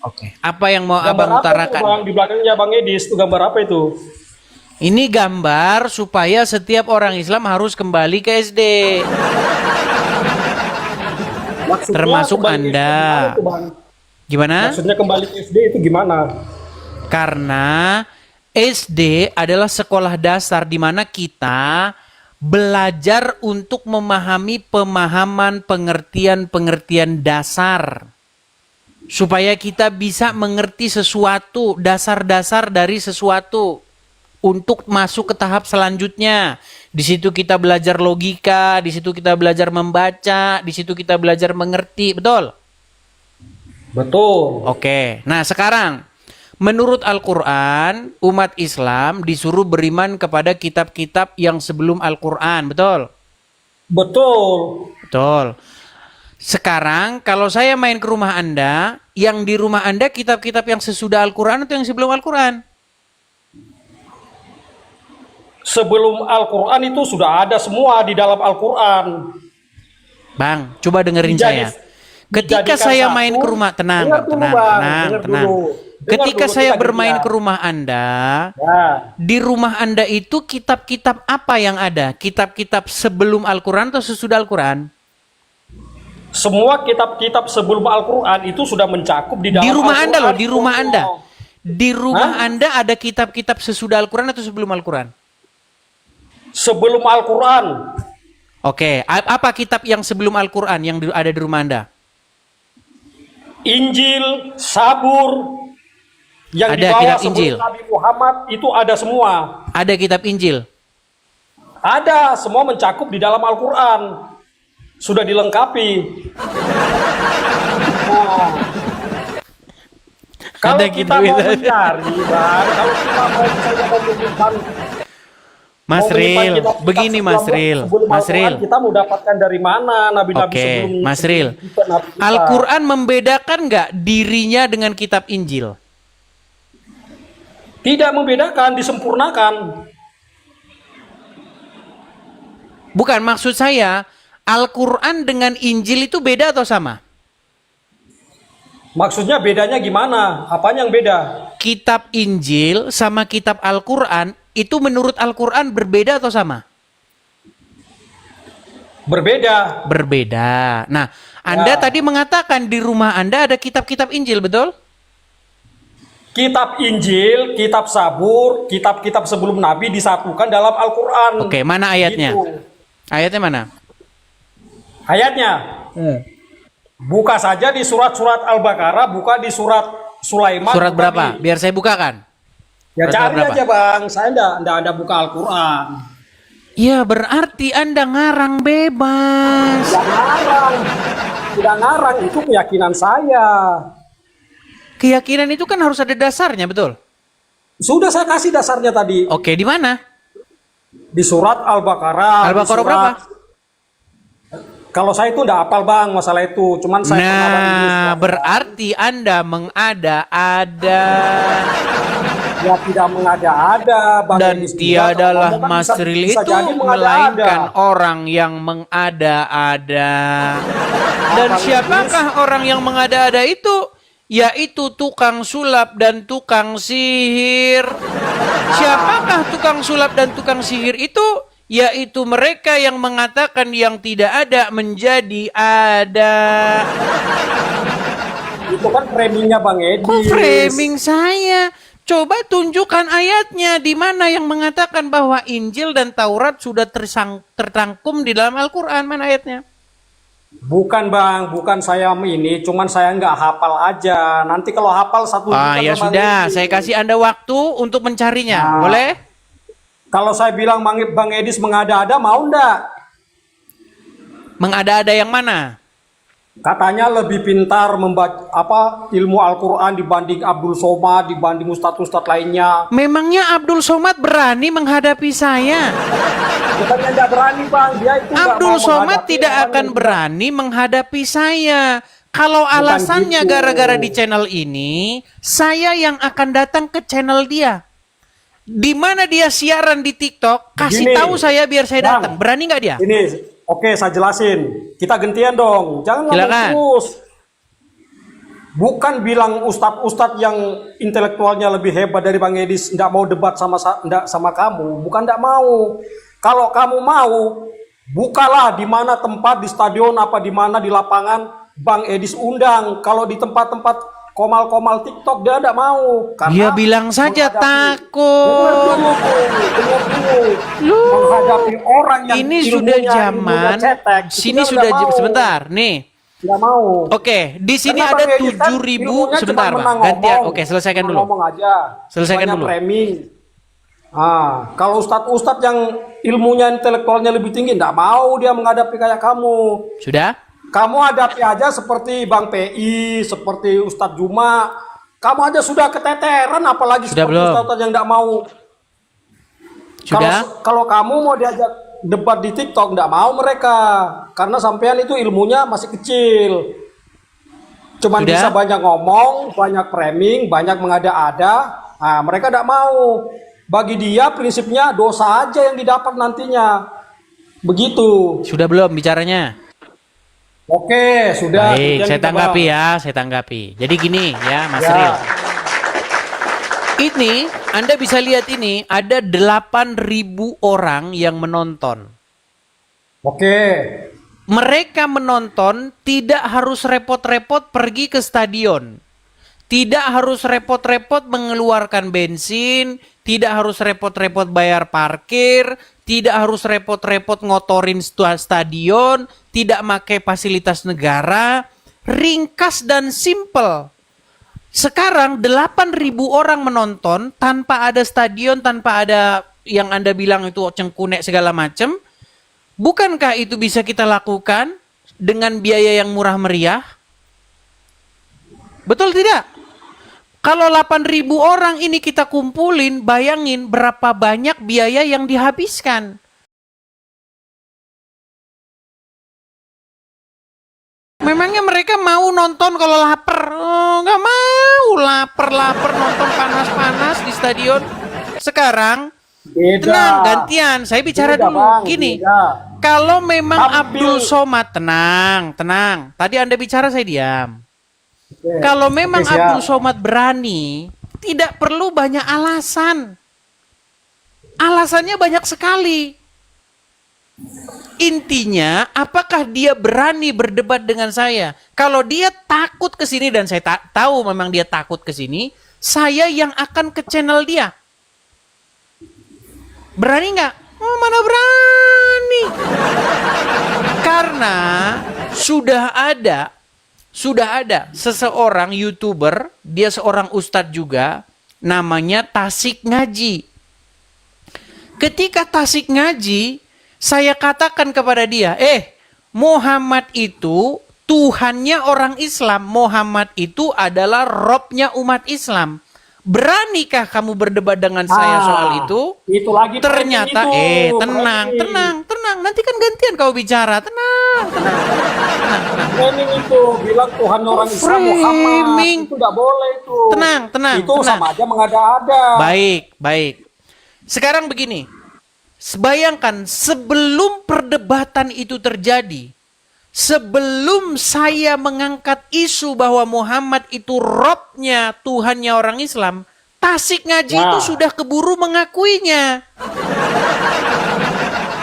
Oke. Apa yang mau Gambar Abang apa itu, utarakan? Bang? Di belakangnya Bang Edis itu gambar apa itu? Ini gambar supaya setiap orang Islam harus kembali ke SD. Maksudnya Termasuk kembali ke SD Anda. gimana itu, Bang? Gimana? Maksudnya kembali ke SD itu gimana? Karena SD adalah sekolah dasar di mana kita belajar untuk memahami pemahaman pengertian-pengertian dasar. Supaya kita bisa mengerti sesuatu, dasar-dasar dari sesuatu untuk masuk ke tahap selanjutnya. Di situ kita belajar logika, di situ kita belajar membaca, di situ kita belajar mengerti, betul? Betul. Oke. Nah, sekarang menurut Al-Qur'an, umat Islam disuruh beriman kepada kitab-kitab yang sebelum Al-Qur'an, betul? Betul. Betul. Sekarang kalau saya main ke rumah Anda, yang di rumah Anda kitab-kitab yang sesudah Al-Qur'an atau yang sebelum Al-Qur'an? Sebelum Al-Quran itu sudah ada semua di dalam Al-Quran. Bang, coba dengerin saya. Ketika Dijadikan saya satu, main ke rumah, tenang, dengar Bang, dulu, tenang, Bang, tenang, dengar tenang. dulu. Dengar Ketika dulu, saya kita bermain gantian. ke rumah Anda, Ya, di rumah Anda itu kitab-kitab apa yang ada? Kitab-kitab sebelum Al-Quran atau sesudah Al-Quran? semua kitab-kitab sebelum Al-Quran itu sudah mencakup di dalam Di rumah Al-Quran. Anda loh, di rumah Anda. Di rumah Hah? Anda ada kitab-kitab sesudah Al-Quran atau sebelum Al-Quran? Sebelum Al-Quran. Oke, apa kitab yang sebelum Al-Quran yang ada di rumah Anda? Injil, Sabur, yang Ada dibawa kitab sebelum Injil. Nabi Muhammad itu ada semua. Ada kitab Injil. Ada, semua mencakup di dalam Al-Quran. Sudah dilengkapi. Nah, kalau Ada kita gitu, mau gitu. mencari, Bang, kalau kita mau misalnya mau menyimpan, Mas mau menyimpan Ril, kitab-kitab begini Mas Ril. sebelum Mas Al-Quran, Ril. kita mau dapatkan dari mana nabi-nabi Oke, sebelum Mas Ril. kita, nabi kita. Al-Quran membedakan nggak dirinya dengan kitab Injil? Tidak membedakan, disempurnakan. Bukan, maksud saya Al-Quran dengan Injil itu beda atau sama? Maksudnya bedanya gimana? Apanya yang beda? Kitab Injil sama kitab Al-Quran itu menurut Al-Quran berbeda atau sama? Berbeda. Berbeda. Nah, Anda Ya. tadi mengatakan di rumah Anda ada kitab-kitab Injil, betul? Kitab Injil, kitab Sabur, kitab-kitab sebelum Nabi disatukan dalam Al-Quran. Oke, mana ayatnya? Gitu. Ayatnya mana? Ayatnya, buka saja di surat-surat Al-Baqarah, buka di surat Sulaiman. Surat buka berapa? di- Biar saya bukakan. Ya Surat cari berapa? aja Bang, saya enggak ada buka Al-Quran. Ya, berarti Anda ngarang bebas. Tidak ngarang, tidak ngarang, itu keyakinan saya. Keyakinan itu kan harus ada dasarnya, betul? Sudah saya kasih dasarnya tadi. Oke, di mana? Di surat Al-Baqarah. Al-Baqarah di surat- berapa? Kalau saya itu enggak hafal Bang masalah itu, cuman saya pernah Bang ini Nah, surat- berarti Anda mengada-ada Ya tidak mengada-ada Bang dan Edis. tiadalah Kalau Mas bisa- Ril bisa itu jadi mengada-ada. melainkan orang yang mengada-ada. Dan Bang siapakah orang yang mengada-ada itu? Yaitu tukang sulap dan tukang sihir. Siapakah tukang sulap dan tukang sihir itu? Yaitu mereka yang mengatakan yang tidak ada menjadi ada. Itu kan framingnya Bang Edis. Kok framing saya? Coba tunjukkan ayatnya di mana yang mengatakan bahwa Injil dan Taurat sudah tertangkum di dalam Al-Quran. Mana ayatnya? Bukan Bang, bukan saya ini, cuman saya nggak hafal aja. Nanti kalau hafal satu Ya Bang sudah, Edis. saya kasih Anda waktu untuk mencarinya. Nah. Boleh? Kalau saya bilang Bang Edis mengada-ada, mau ndak? Mengada-ada yang mana? Katanya lebih pintar membaca ilmu Al-Quran dibanding Abdul Somad, dibanding ustadz-ustadz lainnya. Memangnya Abdul Somad berani menghadapi saya? Bukannya nggak berani Bang, dia itu nggak Abdul mau Somad menghadapi tidak orang akan yang- berani menghadapi saya. Kalau alasannya gitu. gara-gara di channel ini, saya yang akan datang ke channel dia. Di mana dia siaran di TikTok, kasih Begini, tahu saya biar saya Bang. datang. Berani nggak dia? Ini, oke saya jelasin. Kita gantian dong, jangan ngomong Silakan. terus. Bukan bilang ustadz-ustadz yang intelektualnya lebih hebat dari Bang Edis nggak mau debat sama kamu, bukan nggak mau. Kalau kamu mau, bukalah di mana tempat di stadion apa di mana di lapangan Bang Edis undang. Kalau di tempat-tempat komal-komal TikTok dia nggak mau. Dia bilang saja takut. Dengar dulu. Menghadapi orang yang Ini sudah zaman. cetek, Sini kita sudah nggak mau. sebentar nih. Nggak mau. Oke, di sini Karena ada Bang Edis kan 7.000 ilmunya sebentar, cuma Bang. menang Gantian. ngomong. Oke, selesaikan Cuma dulu. ngomong aja. Selesaikan Banyak dulu. framing. Kalau ustadz-ustadz yang ilmunya intelektualnya lebih tinggi, nggak mau dia menghadapi kayak kamu. Sudah? Kamu hadapi aja seperti Bang PI, seperti Ustadz Juma. Kamu aja sudah keteteran, apalagi Sudah seperti belum? ustadz yang nggak mau. Sudah? Kalau kamu mau diajak debat di TikTok, nggak mau mereka, karena sampean itu ilmunya masih kecil. Cuman Sudah? bisa banyak ngomong, banyak framing, banyak mengada-ada. Nah, mereka nggak mau. Bagi dia prinsipnya dosa aja yang didapat nantinya. Begitu. Sudah belum bicaranya? Oke, sudah. Baik, Kemudian saya kita tanggapi bahas. ya, saya tanggapi. Jadi gini ya, Mas Ya. Ril. Ini, Anda bisa lihat ini, ada 8.000 orang yang menonton. Oke. Mereka menonton tidak harus repot-repot pergi ke stadion. Tidak harus repot-repot mengeluarkan bensin, tidak harus repot-repot bayar parkir, tidak harus repot-repot ngotorin stadion, tidak pakai fasilitas negara, ringkas dan simple. Sekarang 8.000 orang menonton tanpa ada stadion, tanpa ada yang Anda bilang itu cengkunek segala macam. Bukankah itu bisa kita lakukan dengan biaya yang murah meriah? Betul tidak? Kalau 8.000 orang ini kita kumpulin, bayangin berapa banyak biaya yang dihabiskan. Memangnya mereka mau nonton kalau lapar? Oh, nggak mau lapar nonton panas-panas di stadion. Sekarang, Beda. tenang, gantian. Saya bicara Beda, dulu. Bang, Gini, beda. kalau memang Abdul Ambil. Somad, tenang. Tadi Anda bicara saya diam. Oke. Kalau memang Oke, siap. Abdul Somad berani, tidak perlu banyak alasan. Alasannya banyak sekali. Intinya, apakah dia berani berdebat dengan saya? Kalau dia takut ke sini dan saya tahu memang dia takut ke sini, saya yang akan ke channel dia. Berani nggak? Oh, mana berani? Karena sudah ada seseorang YouTuber, dia seorang ustadz juga, namanya Tasik Ngaji. Ketika Tasik Ngaji, saya katakan kepada dia, Muhammad itu Tuhannya orang Islam. Muhammad itu adalah Robnya umat Islam. Beranikah kamu berdebat dengan saya soal itu? Itu lagi Ternyata, framing itu, tenang. Nanti kan gantian kau bicara. Tenang. Framing itu bilang Tuhan orang Islam Muhammad. Framing. Itu nggak boleh itu. Tenang. Itu sama aja mengada-ada. Baik. Sekarang begini. Bayangkan sebelum perdebatan itu terjadi, sebelum saya mengangkat isu bahwa Muhammad itu Robnya, Tuhannya orang Islam, Tasik Ngaji itu sudah keburu mengakuinya.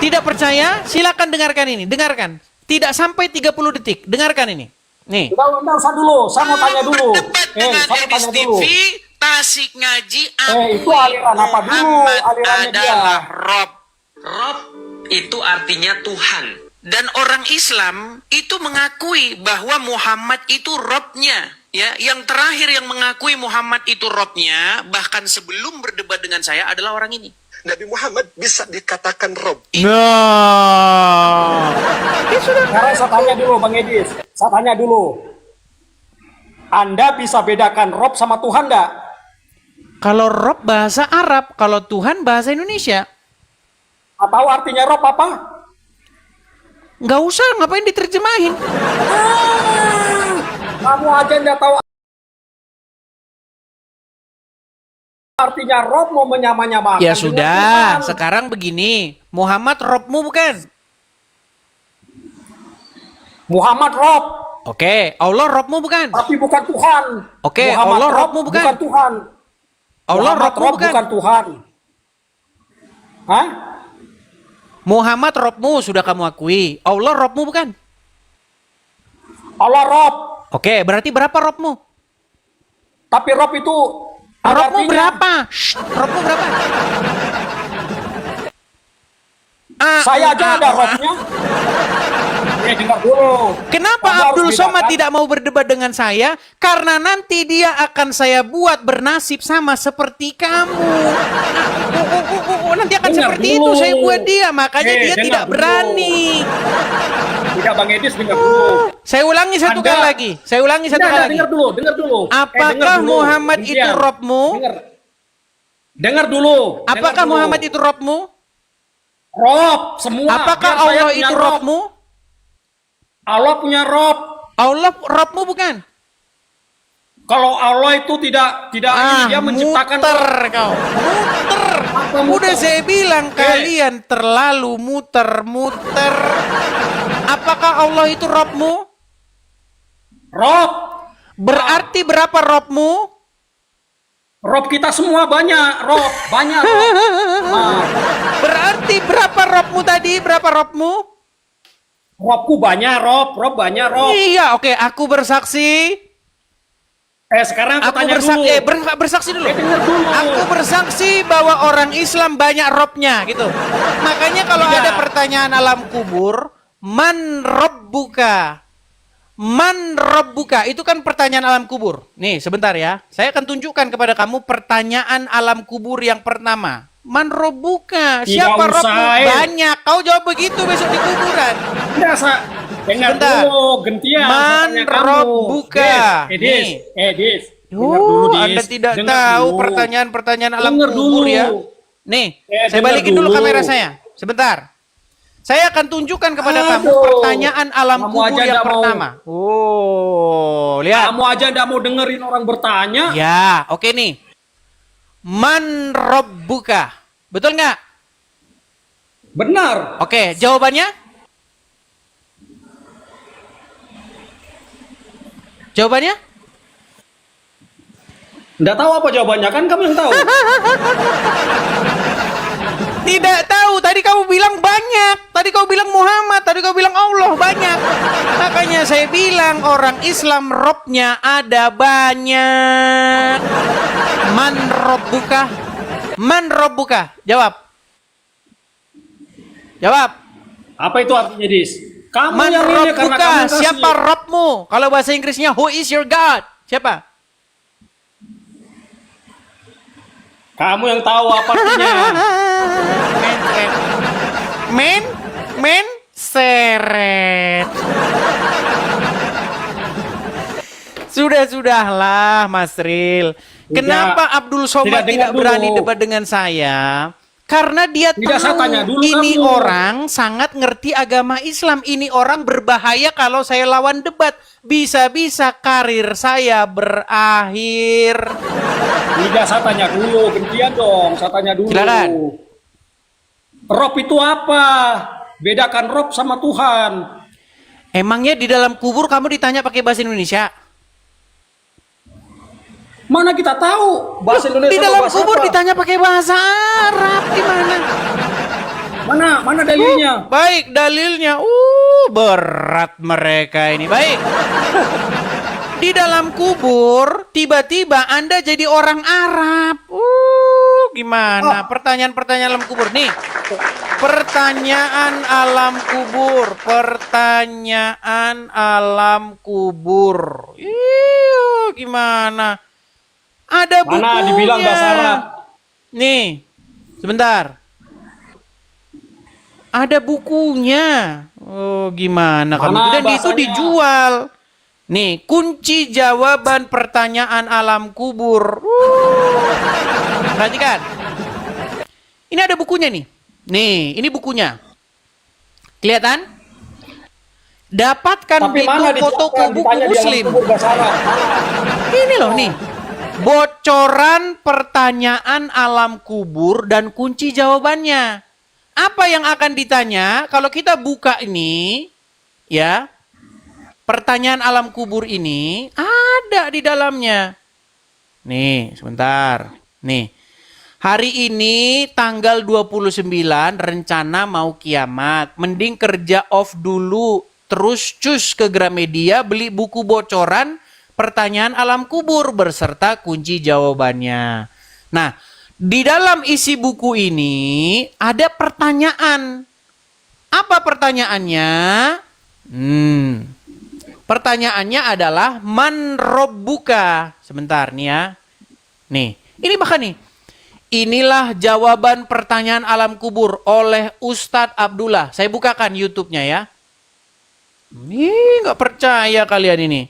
Tidak percaya? Silakan dengarkan ini. Dengarkan. Tidak sampai 30 detik. Dengarkan ini. Nih. Enggak usah dulu. Saya mau tanya dulu. Saya mau tanya dulu. Tasik Ngaji Itu aliran apa dulu? Alirannya dia. Rob. Rob itu artinya Tuhan. Dan orang Islam itu mengakui bahwa Muhammad itu Robnya. Ya, yang terakhir yang mengakui Muhammad itu Robnya, bahkan sebelum berdebat dengan saya adalah orang ini. Nabi Muhammad bisa dikatakan Rob. Sekarang saya tanya dulu Bang Edis. Saya tanya dulu. Anda bisa bedakan Rob sama Tuhan nggak? Kalau Rob bahasa Arab, kalau Tuhan bahasa Indonesia. Tahu artinya Rob apa? Nggak usah, ngapain diterjemahin? Kamu aja nggak tahu artinya Rob, mau menyamakan. Ya sudah, sekarang begini. Muhammad Robmu bukan? Muhammad Rob. Oke, Allah Robmu bukan? tapi bukan Tuhan. Oke, Muhammad Allah Rob Robmu bukan? Tuhan. Allah Muhammad Robmu Rob bukan? bukan Tuhan. Hah? Muhammad Robmu sudah kamu akui. Allah Robmu bukan? Allah Rob, Oke, berarti berapa Robmu? tapi Rob itu ada Robmu artinya. berapa? Shh, Robmu berapa? Saya aja ada Robnya. Dengar dulu. Kenapa Kamu harus Abdul Somad bedakan. tidak mau berdebat dengan saya? Karena nanti dia akan saya buat bernasib sama seperti kamu. Nanti akan Dengar seperti dulu. itu saya buat dia. Makanya dia dengar tidak dulu. berani. Tidak, Bang Edis, dengar dulu. Saya ulangi satu Anda- kali lagi. Saya ulangi satu kali lagi. Dengar dulu, dengar dulu. Apakah dengar dulu. Muhammad itu Gantian. Robmu? Dengar dulu. dengar Apakah dulu. Muhammad itu Robmu? Rob, semua. Apakah Biar saya Allah punya itu Rob. Robmu? Allah punya Rob. Allah Robmu bukan? Kalau Allah itu tidak ini, dia menciptakan muter kau. Muter. Apa muter? Udah saya bilang kalian terlalu muter-muter. Apakah Allah itu Robmu? Rob. Berarti berapa Robmu? Rob kita semua banyak, Rob. Banyak, Rob. Nah, Berarti berapa Robmu tadi? Berapa Robmu? Robku banyak, Rob. Rob banyak, Rob. Iya, oke. Aku bersaksi. Sekarang aku Aku tanya bersaksi. dulu. Bersaksi dulu. Dengar dulu. Aku bersaksi bahwa orang Islam banyak robnya gitu. Makanya kalau Tidak. ada pertanyaan alam kubur, man robbuka? Man robbuka? Itu kan pertanyaan alam kubur. Nih, sebentar ya. Saya akan tunjukkan kepada kamu pertanyaan alam kubur yang pertama. Man robbuka? Tidak Siapa usah, robmu? Banyak. Kau jawab begitu besok di kuburan. Tidak, dengar Sebentar. dulu, gantian. Man saya tanya kamu. robbuka? Edis, Nih. Edis. Dengar dulu, Oh, Dis. Anda tidak Dengar tahu dulu. pertanyaan-pertanyaan alam Dengar kubur dulu. ya. Nih, saya dengar balikin dulu dulu. kamera saya. Sebentar. Saya akan tunjukkan kepada kamu Aduh. pertanyaan alam Kamu kubur aja yang nggak mau. pertama. Oh, lihat. Kamu aja tidak mau dengerin orang bertanya. Ya, oke nih. Man robbuka? Betul nggak? Benar. Oke, jawabannya? Jawabannya? Tidak tahu apa jawabannya, kan kamu yang tahu. Tidak tahu. Tadi kamu bilang banyak. Tadi kau bilang Muhammad. Tadi kau bilang Allah banyak. Makanya saya bilang orang Islam robnya ada banyak. Man robbuka? Man robbuka? Jawab. Jawab. Apa itu artinya, Dis? Kamu Man yang ini karena kamu robbuka? yang kasih. Siapa robmu? Kalau bahasa Inggrisnya who is your God? Siapa? Kamu yang tahu apa artinya. Men seret. Sudahlah, Mas Ril. Kenapa Abdul Somad Tidak, dengar tidak berani dulu. debat dengan saya? Karena dia Tidak, saya tahu tanya dulu ini kamu. orang sangat ngerti agama Islam. Ini orang berbahaya kalau saya lawan debat. Bisa-bisa karir saya berakhir. Tidak, saya tanya dulu. Gantian dong, saya tanya dulu. Silakan. Rob itu apa? Bedakan Rob sama Tuhan. Emangnya di dalam kubur kamu ditanya pakai bahasa Indonesia? Mana kita tahu bahasa Indonesia Di atau dalam bahasa kubur apa? ditanya pakai bahasa Arab. Gimana? Mana dalilnya? Baik, dalilnya. Berat mereka ini. Baik. Di dalam kubur, tiba-tiba Anda jadi orang Arab. Gimana? Pertanyaan-pertanyaan alam kubur. Nih, pertanyaan alam kubur. Pertanyaan alam kubur. Gimana? Ada bukunya. Mana dibilang bahasa Arab? Nih, sebentar. Ada bukunya. Oh, gimana kamu? Mana Dan itu bahasanya? dijual. Nih, kunci jawaban pertanyaan alam kubur. Perhatikan. Ini ada bukunya nih. Nih, ini bukunya. Kelihatan? Dapatkan Tapi di mana toko-toko dijelaskan, buku ditanya di alam muslim. kubur bahasa Arab? Ini loh nih. Bocoran pertanyaan alam kubur dan kunci jawabannya. Apa yang akan ditanya kalau kita buka ini, ya? pertanyaan alam kubur ini ada di dalamnya. Nih, sebentar. Nih. Hari ini tanggal 29 rencana mau kiamat. Mending kerja off dulu. Terus cus ke Gramedia beli buku bocoran pertanyaan alam kubur beserta kunci jawabannya. Nah, di dalam isi buku ini ada pertanyaan. Apa pertanyaannya? Pertanyaannya adalah man robbuka. Sebentar nih ya. Nih, ini bahkan nih. Inilah jawaban pertanyaan alam kubur oleh Ustadz Abdullah. Saya bukakan YouTube-nya ya. Nggak percaya kalian ini.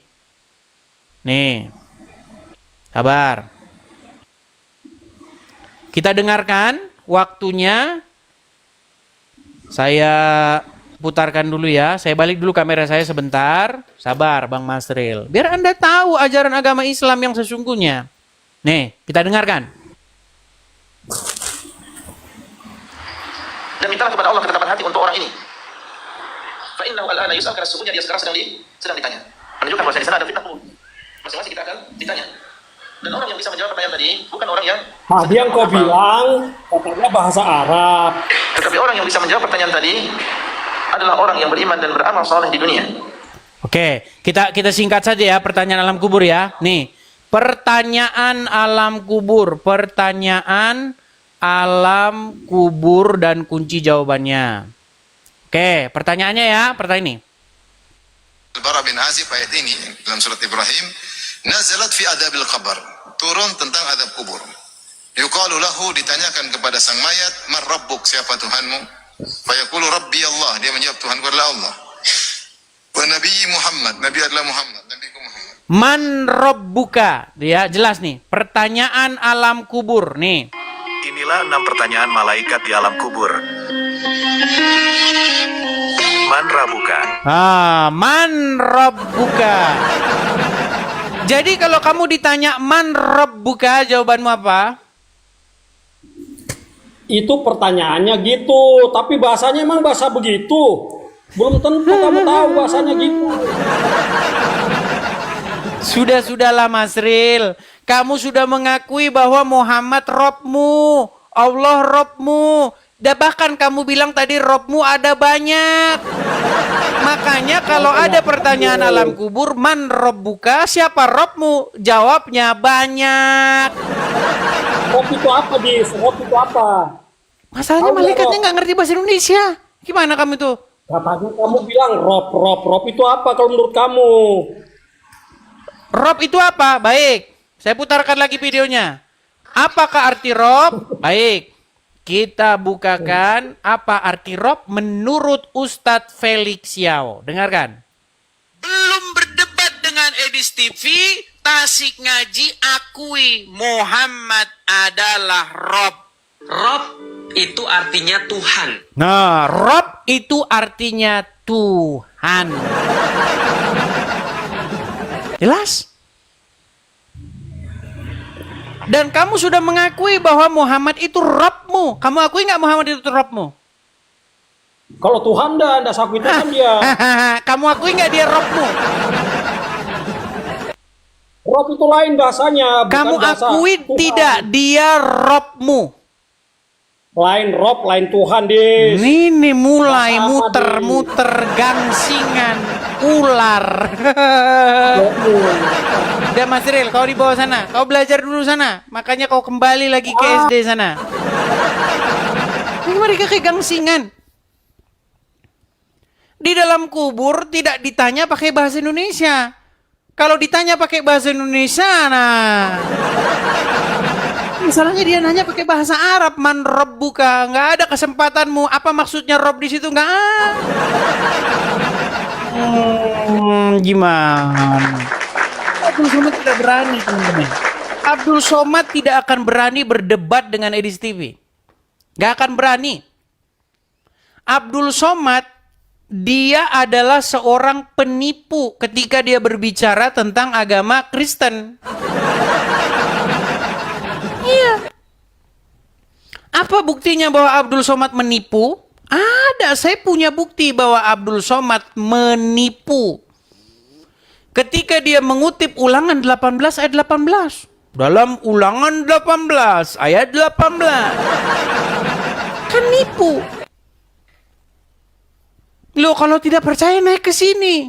Nih. Sabar. Kita dengarkan waktunya. Saya putarkan dulu ya. Saya balik dulu kamera saya sebentar. Sabar Bang Masril. Biar Anda tahu ajaran agama Islam yang sesungguhnya. Nih, kita dengarkan. Dan mintalah kepada Allah ketetapan hati untuk orang ini. Fa innahu al-ana yus'al, karena sesungguhnya dia sekarang sedang ditanya. Menunjukkan bahwa di sana ada fitnah kubur. Masing-masing kita akan ditanya. Dan orang yang bisa menjawab pertanyaan tadi bukan orang yang Tadi yang kau bilang katanya bahasa Arab. Tetapi orang yang bisa menjawab pertanyaan tadi adalah orang yang beriman dan beramal saleh di dunia. Oke, kita singkat saja ya pertanyaan alam kubur ya. Nih, pertanyaan alam kubur, pertanyaan alam kubur dan kunci jawabannya. Oke, pertanyaannya ya, pertanyaan ini. Al-Bara bin Azib ayat ini dalam surat Ibrahim, nazalat fi adabil qabr, turun tentang adab kubur. Yuqalu lahu, ditanyakan kepada sang mayat, man rabbuk, siapa Tuhanmu? Fayaqulu rabbi Allah, dia menjawab Tuhanku adalah Allah. Wa nabi Muhammad, nabi adalah Muhammad, nabiku Muhammad. Man rabbuka, ya jelas nih, pertanyaan alam kubur nih. Inilah 6 pertanyaan malaikat di alam kubur. Man rabbuka. Man rabbuka. Jadi kalau kamu ditanya man rabbuka, jawabanmu apa? Itu pertanyaannya gitu, tapi bahasanya emang bahasa begitu. Belum tentu kamu tahu bahasanya gitu. Sudahlah Masril. Kamu sudah mengakui bahwa Muhammad Robmu, Allah Robmu. Dan bahkan kamu bilang tadi Robmu ada banyak. Makanya kalau ada pertanyaan alam kubur, man Robbuka, siapa Robmu? Jawabnya banyak. Rob itu apa, Dis? Rob itu apa? Masalahnya Tahu malaikatnya Rob? nggak ngerti bahasa Indonesia. Gimana kamu tuh? Katanya kamu bilang Rob itu apa kalau menurut kamu? Rob itu apa? Baik. Saya putarkan lagi videonya. Apakah arti Rob? Baik. Kita bukakan apa arti Rob menurut Ustadz Felix Yao. Dengarkan. Belum berdebat dengan Edis TV, Tasik Ngaji akui Muhammad adalah Rob. Rob itu artinya Tuhan. Nah, Rob itu artinya Tuhan. Jelas? Dan kamu sudah mengakui bahwa Muhammad itu Robmu. Kamu akui nggak Muhammad itu Robmu? Kalau Tuhan dah saku itu kan dia. Kamu akui nggak dia Robmu? Rob itu lain bahasanya. Bukan Kamu bahasa akui Tuhan. tidak dia Robmu? Lain Rob, lain Tuhan, Dis. Ini mulai Bahasa apa, muter-muter gangsingan ular. Udah Mas Ril, kau di bawah sana. Kau belajar dulu sana. Makanya kau kembali lagi ke SD sana. Ini mereka kayak gangsingan. Di dalam kubur tidak ditanya pakai bahasa Indonesia. Kalau ditanya pakai bahasa Indonesia, nah... Misalnya dia nanya pakai bahasa Arab, man rabbuka, nggak ada kesempatanmu. Apa maksudnya Rob di situ? Nggak ada. Gimana? Abdul Somad tidak berani, teman-teman. Abdul Somad tidak akan berani berdebat dengan Edis TV. Nggak akan berani. Abdul Somad, dia adalah seorang penipu ketika dia berbicara tentang agama Kristen. Iya. Apa buktinya bahwa Abdul Somad menipu? Ada, saya punya bukti bahwa Abdul Somad menipu. ketika dia mengutip Ulangan 18 ayat 18. Dalam Ulangan 18 ayat 18. Kan nipu. Loh, kalau tidak percaya naik ke sini.